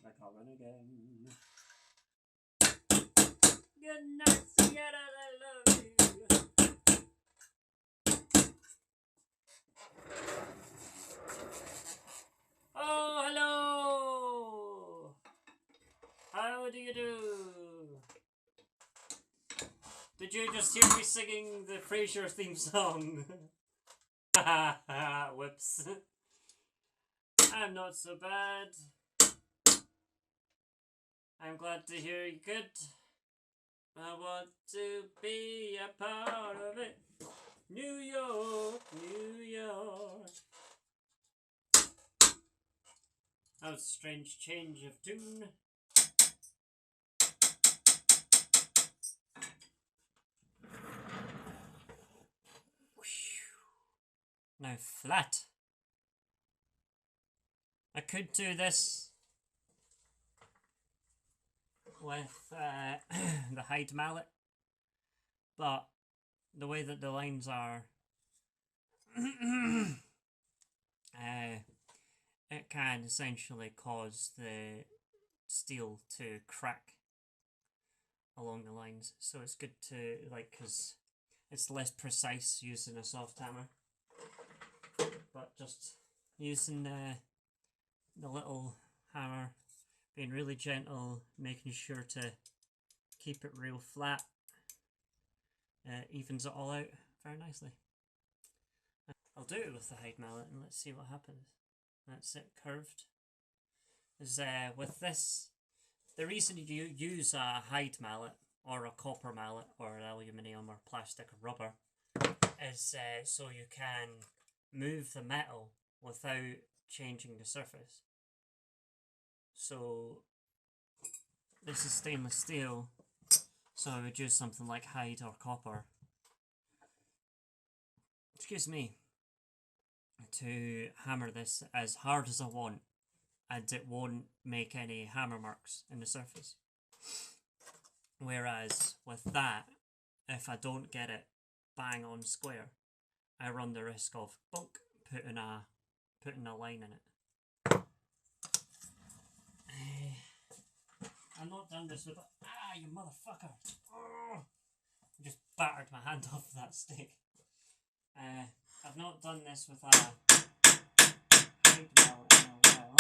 Like I'll run again. Good night, Seattle, I love you. Oh, hello! How do you do? Did you just hear me singing the Frasier theme song? Whoops. I'm not so bad. I'm glad to hear you good. I want to be a part of it. New York, New York. That was a strange change of tune. Now flat. I could do this with the hide mallet, but the way that the lines are, it can essentially cause the steel to crack along the lines. So it's good to, like, because it's less precise using a soft hammer, but just using the little hammer, being really gentle, making sure to keep it real flat, evens it all out very nicely. I'll do it with the hide mallet and let's see what happens. That's it, curved. With this, the reason you use a hide mallet or a copper mallet or an aluminium or plastic or rubber is so you can move the metal without changing the surface. So this is stainless steel, so I would use something like hide or copper, excuse me, to hammer this as hard as I want, and it won't make any hammer marks in the surface. Whereas with that, if I don't get it bang on square, I run the risk of putting a line in it. I'm not done this with it. Ah, you motherfucker! Oh, I just battered my hand off that stick. I've not done this with a hide mallet in a while.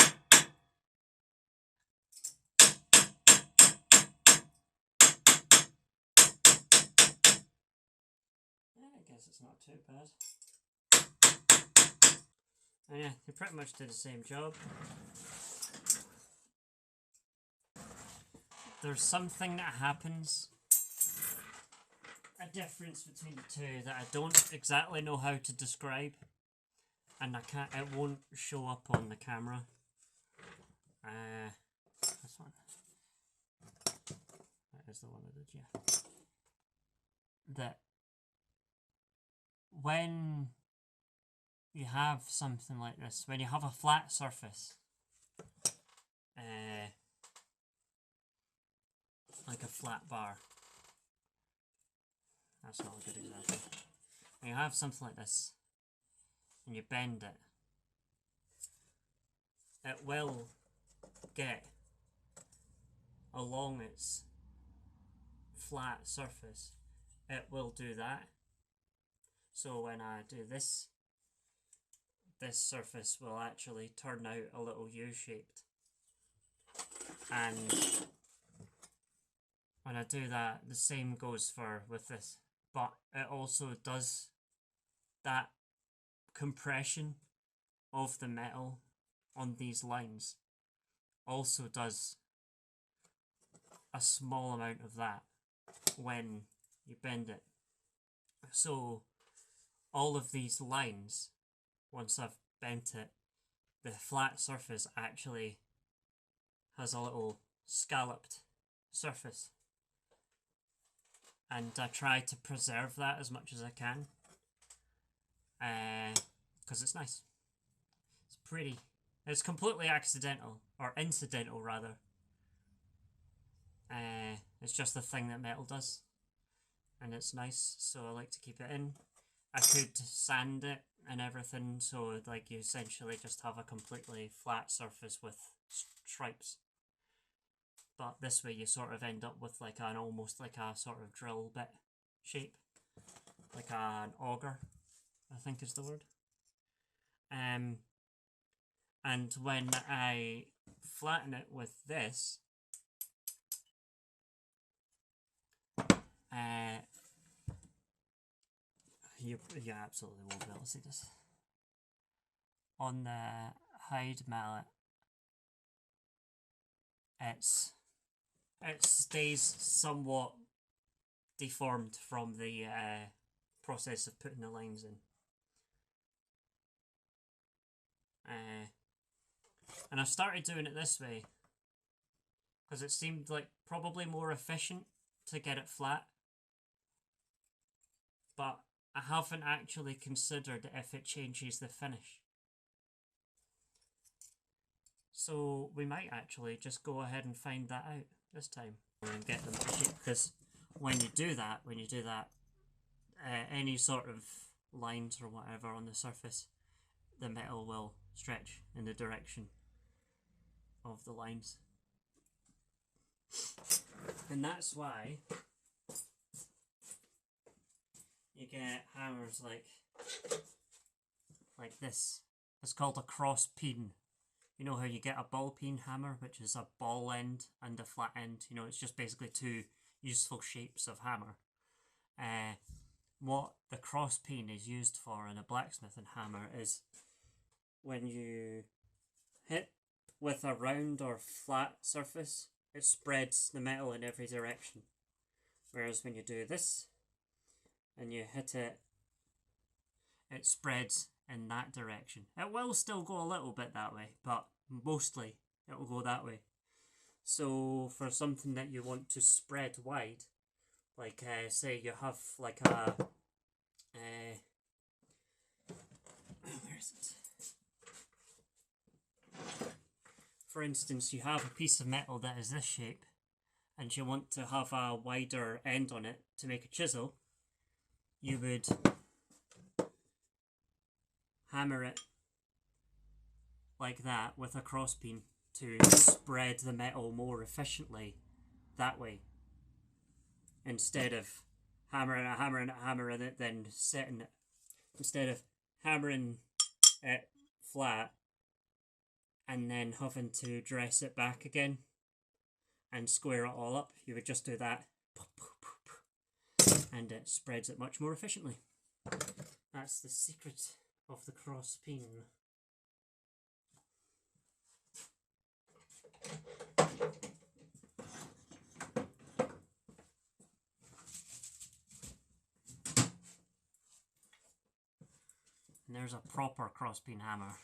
I guess it's not too bad. Oh yeah, they pretty much do the same job. There's something that happens, a difference between the two that I don't exactly know how to describe, and it won't show up on the camera. This one. That is the one I did, yeah. That when you have something like this, when you have a flat surface, like a flat bar, that's not a good example. When you have something like this and you bend it, it will get along its flat surface. It will do that. So when I do this, this surface will actually turn out a little U-shaped. And when I do that, the same goes with this. But it also does that compression of the metal on these lines, also does a small amount of that when you bend it. So all of these lines, once I've bent it, the flat surface actually has a little scalloped surface, and I try to preserve that as much as I can, because it's nice. It's pretty. It's completely accidental, or incidental rather. It's just the thing that metal does, and it's nice, so I like to keep it in. I could sand it and everything, so like you essentially just have a completely flat surface with stripes. But this way you sort of end up with like an almost like a sort of drill bit shape, like an auger, I think is the word. And when I flatten it with this, you absolutely won't be able to see this. On the hide mallet, it stays somewhat deformed from the process of putting the lines in. And I've started doing it this way because it seemed like probably more efficient to get it flat, but I haven't actually considered if it changes the finish. So we might actually just go ahead and find that out this time and get them to shape, because when you do that, any sort of lines or whatever on the surface, the metal will stretch in the direction of the lines. And that's why you get hammers like this. It's called a cross peen. You know how you get a ball peen hammer, which is a ball end and a flat end. You know, it's just basically two useful shapes of hammer. What the cross peen is used for in a blacksmithing hammer is when you hit with a round or flat surface, it spreads the metal in every direction. Whereas when you do this and you hit it, it spreads in that direction. It will still go a little bit that way, but mostly it will go that way. So for something that you want to spread wide, like say you have like a where is it? For instance, you have a piece of metal that is this shape and you want to have a wider end on it to make a chisel, you would hammer it like that with a cross peen to spread the metal more efficiently that way, instead of hammering it, then setting it. Instead of hammering it flat and then having to dress it back again and square it all up, you would just do that and it spreads it much more efficiently. That's the secret of the cross peen. And there's a proper cross peen hammer.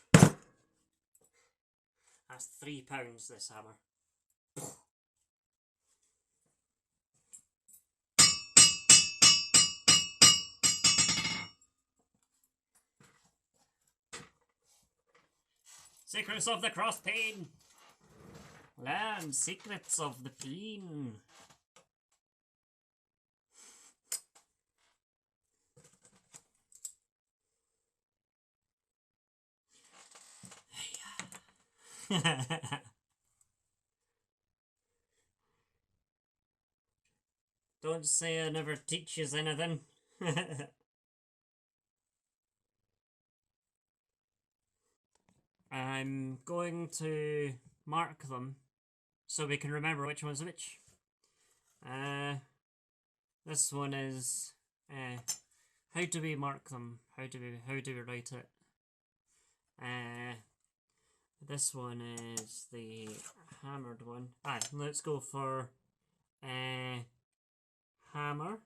That's £3 this hammer. Secrets of the cross peen. Learn secrets of the peen. Don't say I never teach you anything. I'm going to mark them so we can remember which one's which. This one is how do we mark them? How do we write it? This one is the hammered one. Let's go for hammer,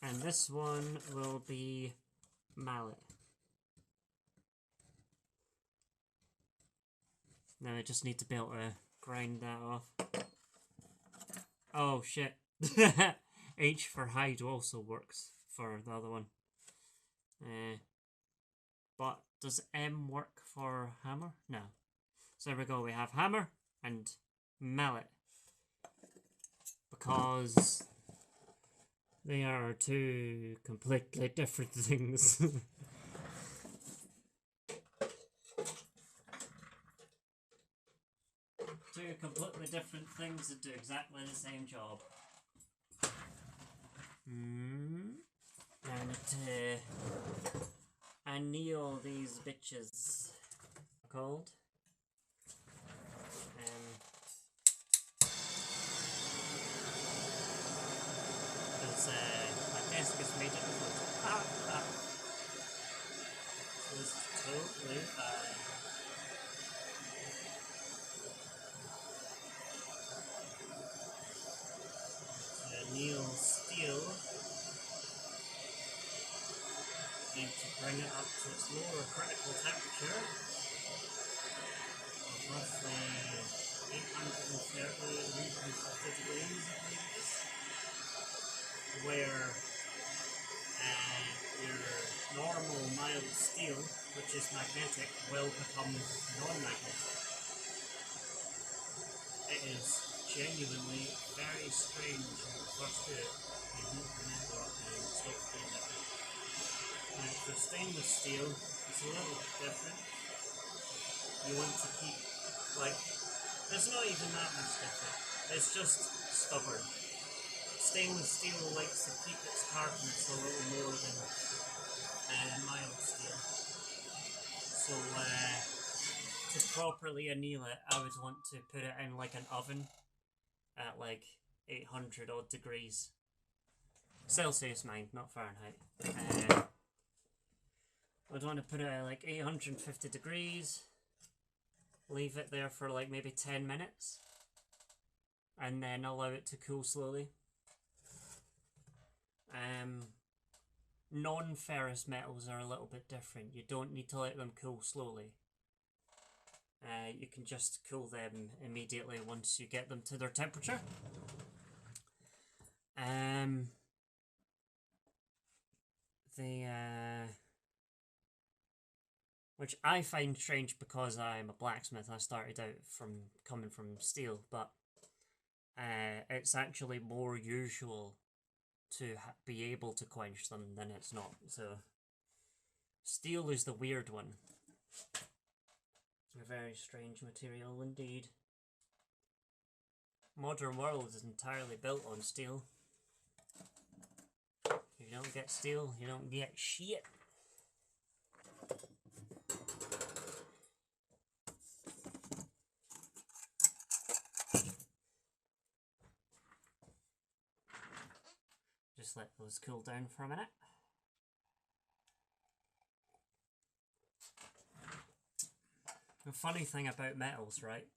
and this one will be mallet. Now I just need to be able to grind that off. Oh shit. H for hide also works for the other one. But does M work for hammer? No. So there we go, we have hammer and mallet. Because They are two completely different things. Two completely different things that do exactly the same job. And to anneal these bitches called. Because my desk is made up of so this is totally fine. Anneal steel. Need to bring it up to its lower critical temperature of roughly 830 150 degrees, I believe it is, where your normal mild steel, which is magnetic, will become non-magnetic. It is genuinely very strange when you first do it. You don't remember and stop doing it. And for stainless steel, it's a little bit different. You want to keep, like, there's not even that much different. It's just stubborn. Stainless steel likes to keep its hardness a little more than mild steel. So to properly anneal it, I would want to put it in like an oven at like 800 odd degrees. Celsius, mind, not Fahrenheit. I'd want to put it at like 850 degrees. Leave it there for like maybe 10 minutes. And then allow it to cool slowly. Non-ferrous metals are a little bit different. You don't need to let them cool slowly. You can just cool them immediately once you get them to their temperature. Which I find strange because I'm a blacksmith. I started out from coming from steel, but it's actually more usual to be able to quench them than it's not. So steel is the weird one. A very strange material indeed. Modern world is entirely built on steel. If you don't get steel, you don't get shit. Just let those cool down for a minute. The funny thing about metals, right?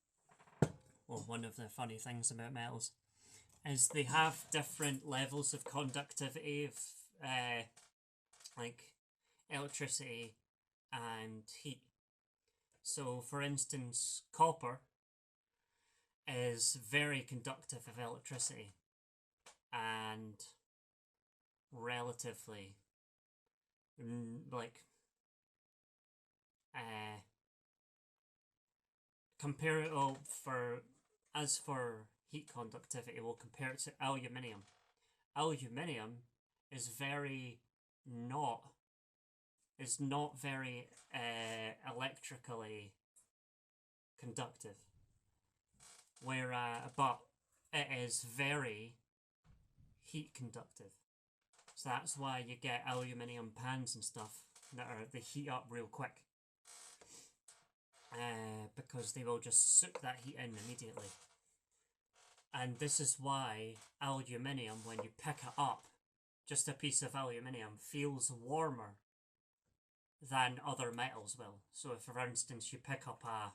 Well, one of the funny things about metals is they have different levels of conductivity of like electricity and heat. So, for instance, copper is very conductive of electricity and relatively like compare it all as for heat conductivity, we'll compare it to aluminium. Aluminium is not very electrically conductive, but it is very heat conductive. So that's why you get aluminium pans and stuff they heat up real quick. Because they will just suck that heat in immediately. And this is why aluminium, when you pick it up, just a piece of aluminium, feels warmer than other metals will. So if, for instance, you pick up a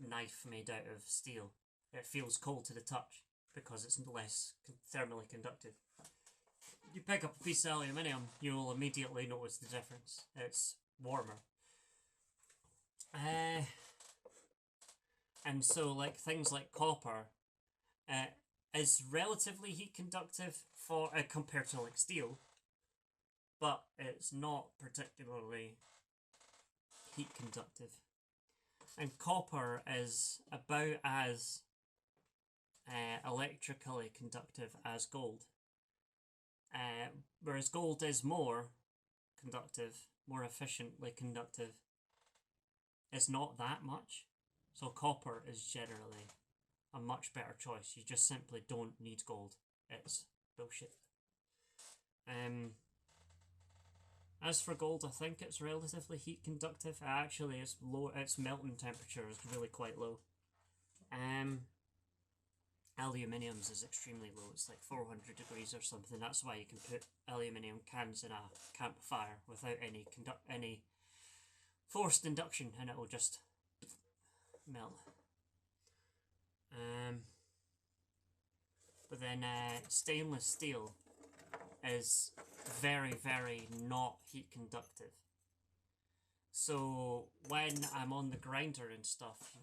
knife made out of steel, it feels cold to the touch because it's less thermally conductive. You pick up a piece of aluminium, you will immediately notice the difference. It's warmer. And so, like, things like copper is relatively heat conductive compared to like steel, but it's not particularly heat conductive. And copper is about as electrically conductive as gold. Whereas gold is more conductive, more efficiently conductive. It's not that much. So copper is generally a much better choice. You just simply don't need gold. It's bullshit. As for gold, I think it's relatively heat conductive. Actually, it's low. Its melting temperature is really quite low. Aluminium's is extremely low. It's like 400 degrees or something. That's why you can put aluminium cans in a campfire without any forced induction, and it will just melt. But then stainless steel is very, very not heat conductive. So when I'm on the grinder and stuff,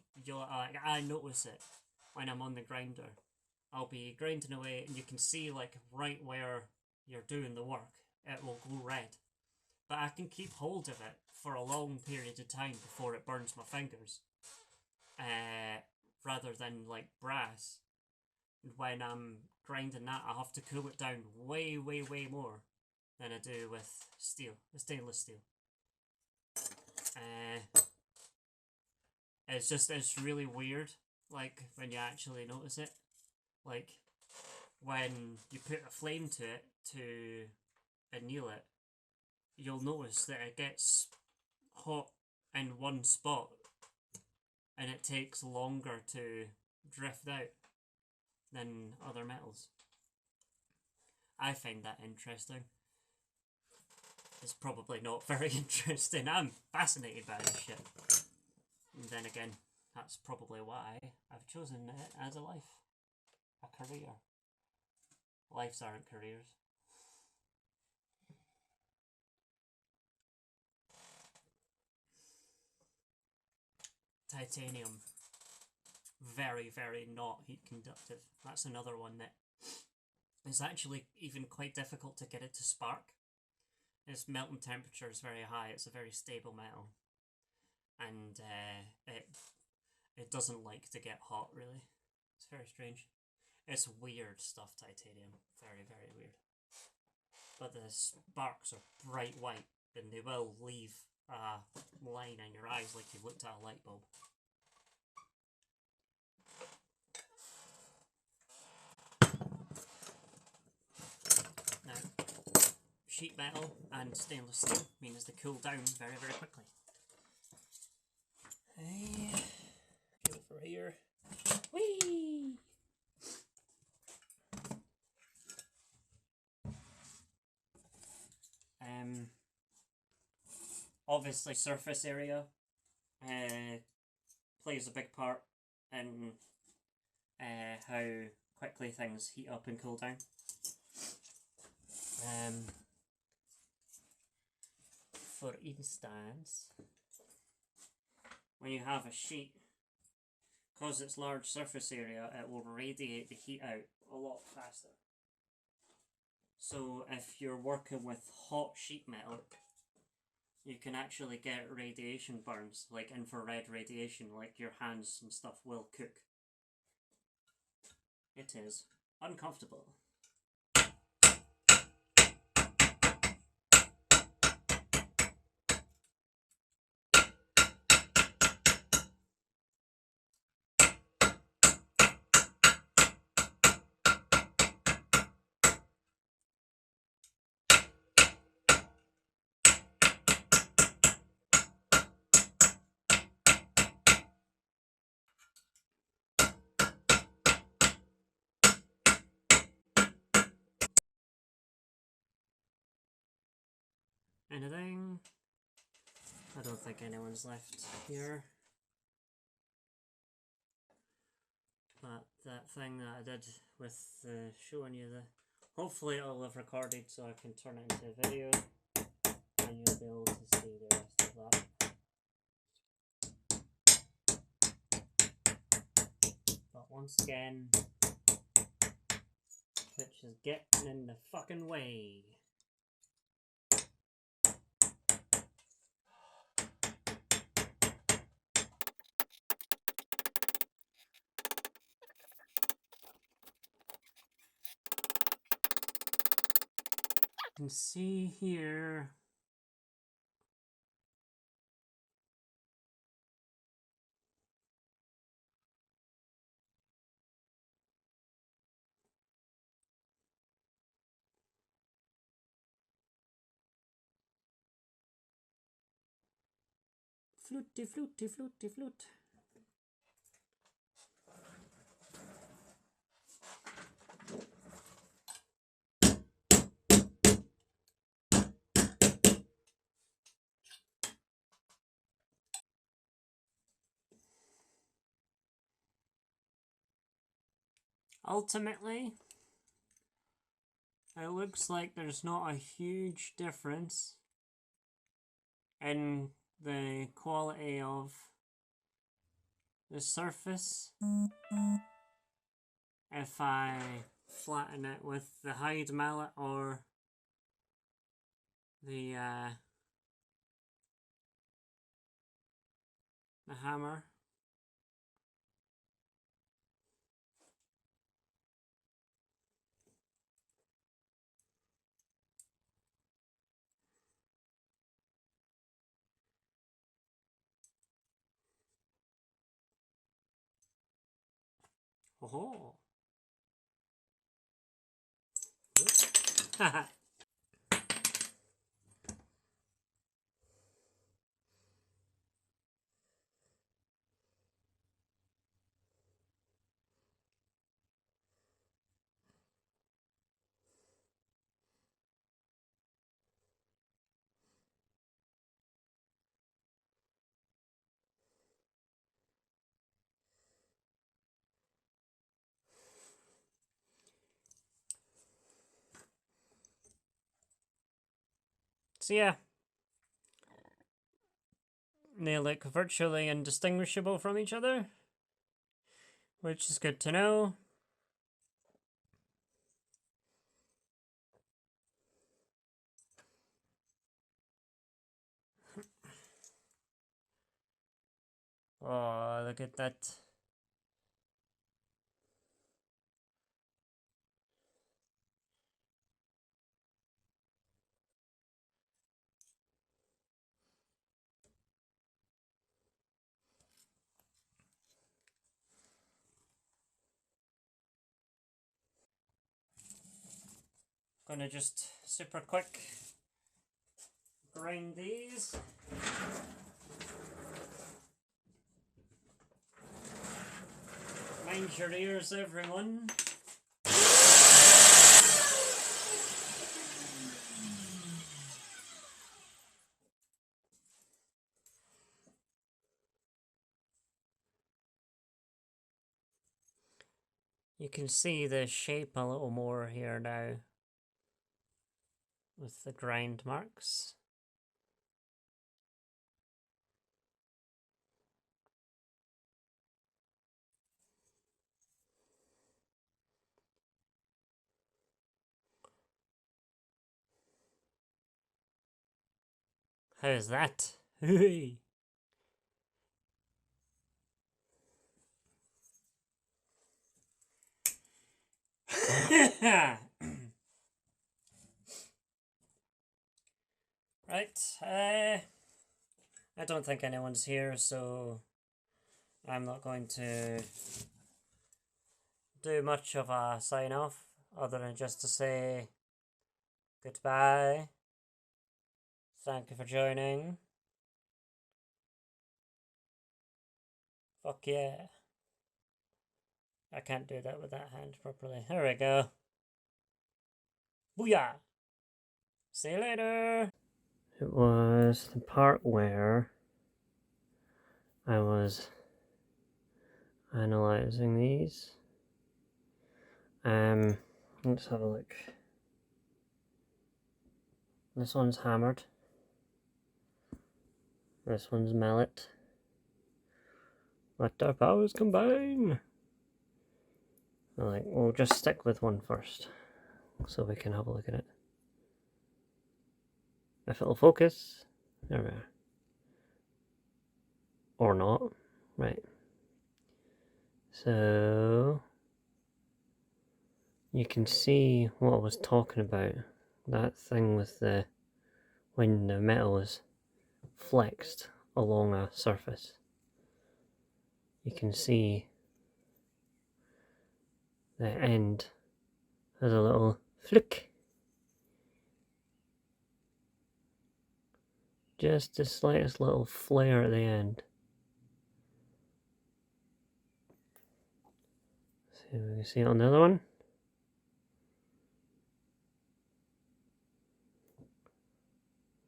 I notice it when I'm on the grinder. I'll be grinding away, and you can see like right where you're doing the work, it will go red. But I can keep hold of it for a long period of time before it burns my fingers. Rather than like brass. When I'm grinding that, I have to cool it down way, way, way more than I do with steel, with stainless steel. It's really weird, like, when you actually notice it. Like, when you put a flame to it to anneal it, you'll notice that it gets hot in one spot, and it takes longer to drift out than other metals. I find that interesting. It's probably not very interesting. I'm fascinated by this shit. And then again, that's probably why I've chosen it as a life. A career. Lives aren't careers. Titanium. Very, very not heat conductive. That's another one that is actually even quite difficult to get it to spark. Its melting temperature is very high. It's a very stable metal, and it doesn't like to get hot, really. It's very strange. It's weird stuff, titanium. Very, very weird. But the sparks are bright white, and they will leave a line in your eyes like you've looked at a light bulb. Now, sheet metal and stainless steel means they cool down very, very quickly. Hey, get over here. Whee! Obviously, surface area plays a big part in how quickly things heat up and cool down. For instance, when you have a sheet, because it's large surface area, it will radiate the heat out a lot faster. So if you're working with hot sheet metal, you can actually get radiation burns, like infrared radiation, like your hands and stuff will cook. It is uncomfortable. Anything? I don't think anyone's left here. But that thing that I did with showing you the... Hopefully it'll have recorded so I can turn it into a video and you'll be able to see the rest of that. But once again, Twitch is getting in the fucking way. can see here. Fluty, fluty, fluty, flute. Ultimately, it looks like there's not a huge difference in the quality of the surface if I flatten it with the hide mallet or the hammer. Oh, haha. So yeah, they look virtually indistinguishable from each other, which is good to know. Oh, look at that. Gonna just super quick grind these. Mind your ears, everyone. You can see the shape a little more here now with the grind marks. How's that? Right, I don't think anyone's here, so I'm not going to do much of a sign off other than just to say goodbye. Thank you for joining. Fuck yeah. I can't do that with that hand properly. There we go. Booyah! See you later! It was the part where I was analysing these. Let's have a look. This one's hammered. This one's mallet. Let our powers combine! We'll just stick with one first, so we can have a look at it. If it'll focus, there we are. Or not, right. So, you can see what I was talking about that thing with the, when the metal is flexed along a surface, you can see the end has a little flick. Just the slightest little flare at the end. See if we can see it on the other one.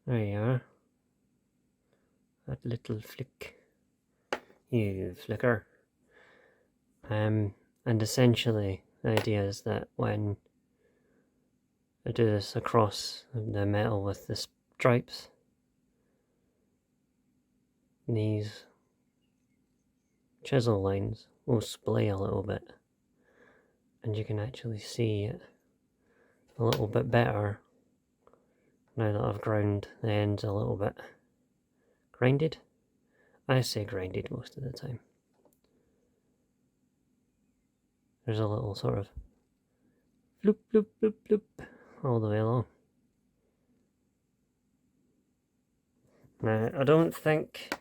There you are. That little flick. You flicker. And essentially the idea is that when I do this across the metal with the stripes, these chisel lines will splay a little bit, and you can actually see it a little bit better now that I've ground the ends a little bit. Grinded? I say grinded most of the time. There's a little sort of bloop bloop bloop bloop all the way along. Now, I don't think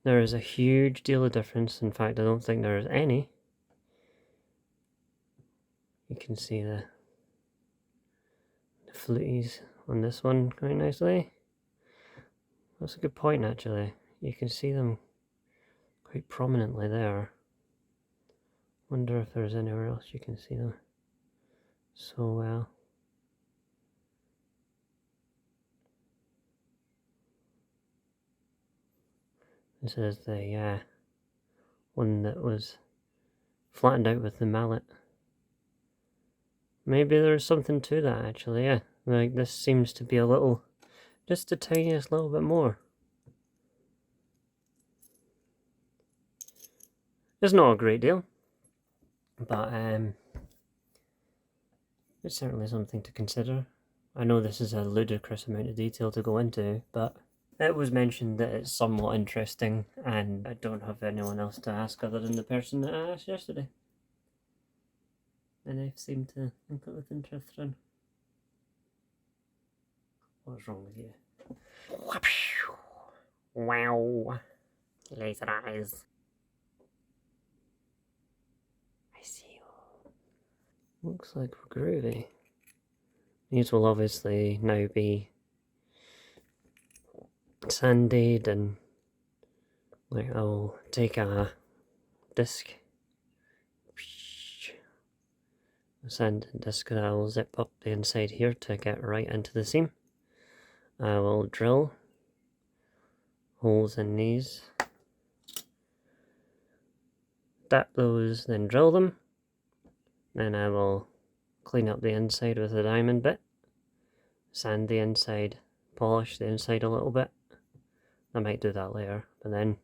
there is a huge deal of difference. In fact, I don't think there is any. You can see the fluties on this one quite nicely. That's a good point, actually. You can see them quite prominently there. Wonder if there's anywhere else you can see them so well. This is the one that was flattened out with the mallet. Maybe there's something to that, actually, yeah. Like, this seems to be a little, just the tiniest little bit more. It's not a great deal, but it's certainly something to consider. I know this is a ludicrous amount of detail to go into, but it was mentioned that it's somewhat interesting, and I don't have anyone else to ask other than the person that I asked yesterday. And they seem to think it with interest in. What's wrong with you? Wow. Laser eyes. I see you. Looks like we're groovy. These will obviously now be sanded, and like I'll take a disc, a sanding disc that I'll zip up the inside here to get right into the seam. I will drill holes in these, tap those, then drill them. Then I will clean up the inside with a diamond bit, sand the inside, polish the inside a little bit. I might do that later, but then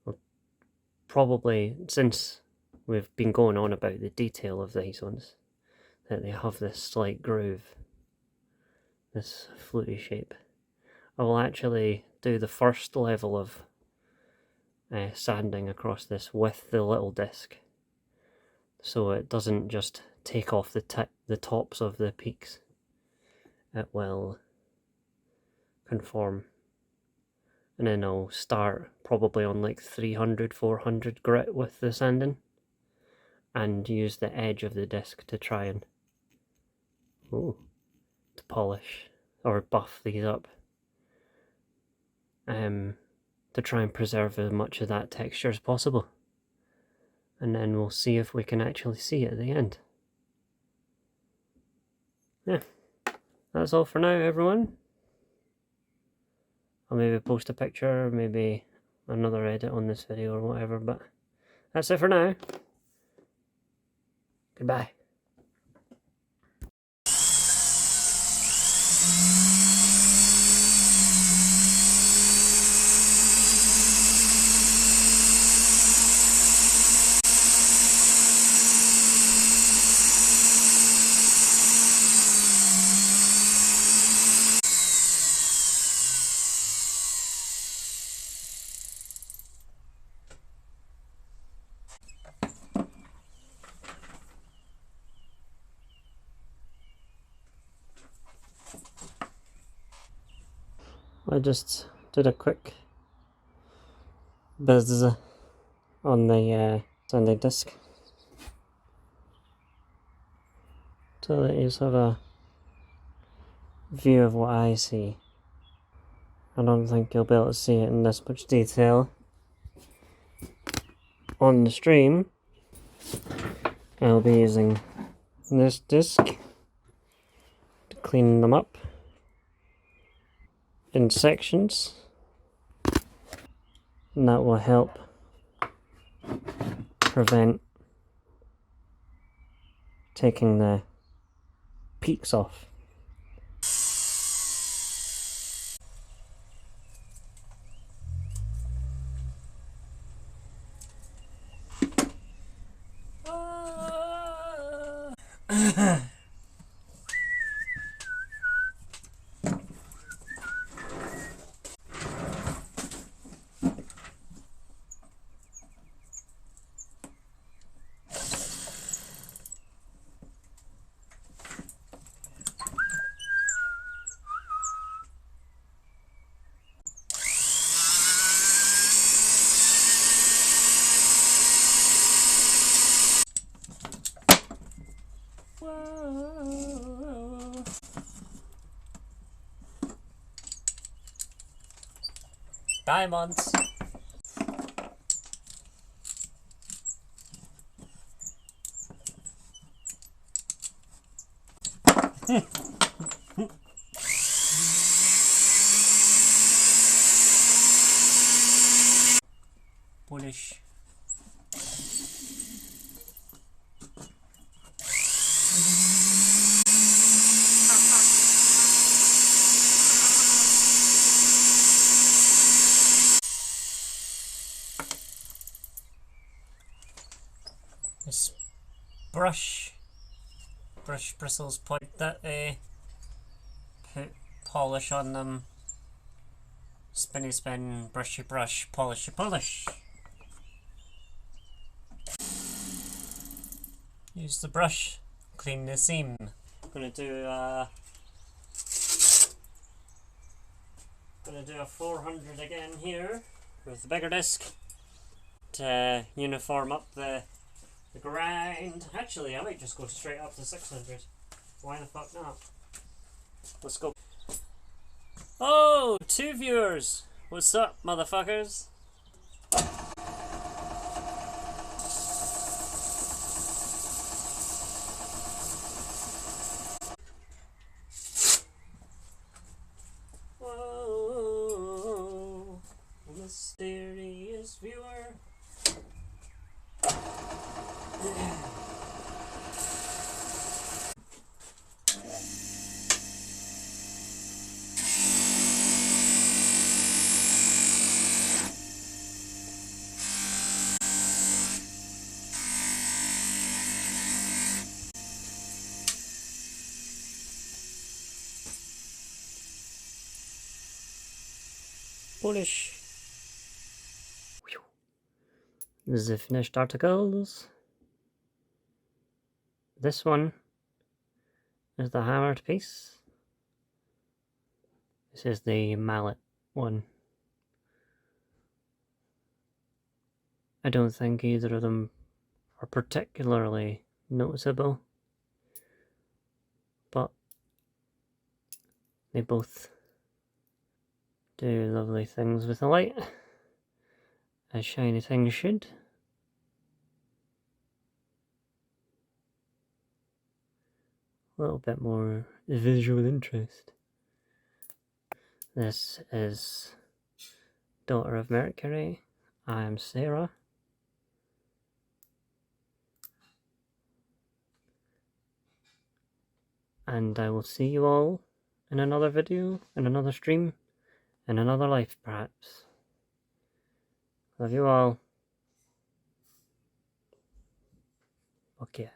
we'll probably, since we've been going on about the detail of these ones, that they have this slight groove, this fluty shape, I will actually do the first level of sanding across this with the little disc, so it doesn't just take off the tops of the peaks. It will conform, and then I'll start probably on like 300, 400 grit with the sanding, and use the edge of the disc to try and to polish or buff these up, to try and preserve as much of that texture as possible. And then we'll see if we can actually see it at the end. Yeah, that's all for now, everyone. I'll maybe post a picture, or maybe another edit on this video or whatever, but that's it for now. Goodbye. I just did a quick buzz on the Sunday disc so that you have a view of what I see. I don't think you'll be able to see it in this much detail on the stream. I'll be using this disc to clean them up in sections, and that will help prevent taking the peaks off. Whoa. Diamonds. Bullish. This brush bristles point that put polish on them. Spinny spin, brushy brush, polishy polish. Use the brush, clean the seam. I'm gonna do a 400 again here with the bigger disc to uniform up the grind. Actually, I might just go straight up to 600. Why the fuck not? Let's go. Oh, 2 viewers! What's up, motherfuckers? Whoa, mysterious viewer. Polish. This is the finished articles. This one is the hammered piece. This is the mallet one. I don't think either of them are particularly noticeable, but they both do lovely things with the light, as shiny things should. A little bit more visual interest. This is Daughter of Mercury. I am Sarah. And I will see you all in another video, in another stream, in another life perhaps. Love you all. Okay.